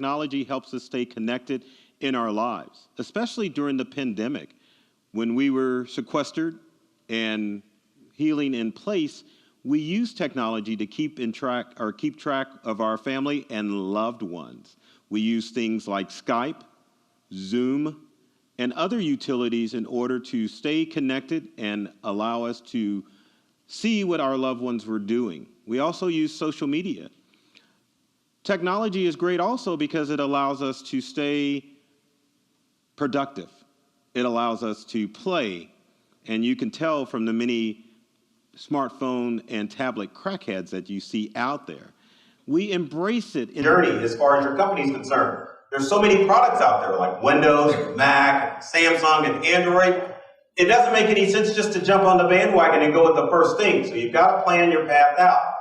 technology helps us stay connected in our lives, especially during the pandemic when we were sequestered and healing in place. We use technology to keep track of our family and loved ones. We use things like Skype, Zoom, and other utilities in order to stay connected and allow us to see what our loved ones were doing. We also use social media. Technology is great also because it allows us to stay productive. It allows us to play, and you can tell from the many smartphone and tablet crackheads that you see out there. We embrace it in journey as far as your company's concerned. There's so many products out there like Windows, Mac, Samsung, and Android. It doesn't make any sense just to jump on the bandwagon and go with the first thing. So you've got to plan your path out.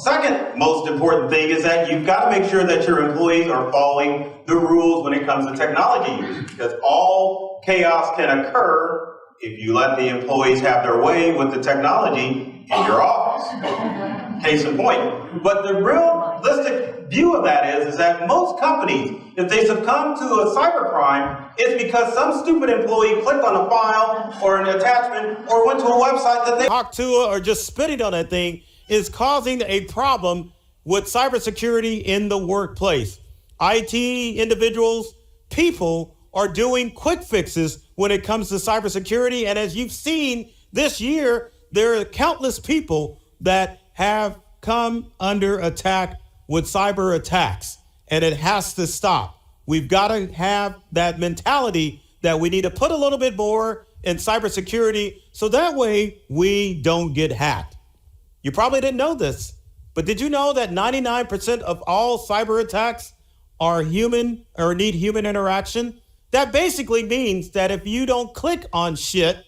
Second most important thing is that you've got to make sure that your employees are following the rules when it comes to technology use, because all chaos can occur if you let the employees have their way with the technology in your office. Case in point. But the realistic view of that is that most companies, if they succumb to a cybercrime, it's because some stupid employee clicked on a file or an attachment or went to a website that they talked to or just spitting on that thing is causing a problem with cybersecurity in the workplace. IT individuals, people are doing quick fixes when it comes to cybersecurity. And as you've seen this year, there are countless people that have come under attack with cyber attacks, and it has to stop. We've got to have that mentality that we need to put a little bit more in cybersecurity so that way we don't get hacked. You probably didn't know this, but did you know that 99% of all cyber attacks are human or need human interaction? That basically means that if you don't click on shit,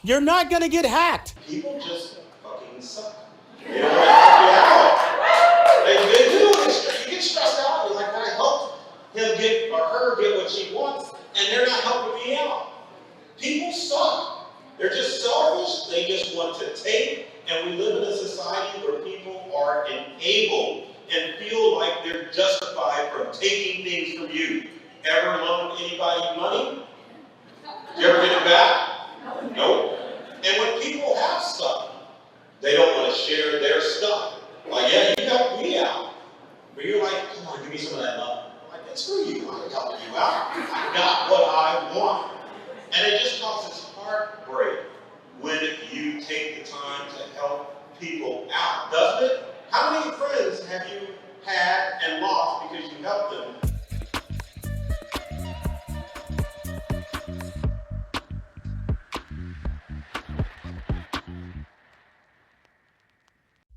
you're not going to get hacked. People just fucking suck. They don't help you out. They do. You get stressed out. You're like, I helped him get or her get what she wants, and they're not helping me out. People suck. They're just selfish. They just want to take. And we live in a society where people are enabled and feel like they're justified from taking things from you. Ever loaned anybody money? Did you ever get it back? Nope. And when people have stuff, they don't want to share their stuff. Like, yeah, you helped me out. But you're like, come on, give me some of that love. I'm like, screw you, I'm helping you out. I got what I want. And it just causes heartbreak when you take the time to help people out, doesn't it? How many friends have you had and lost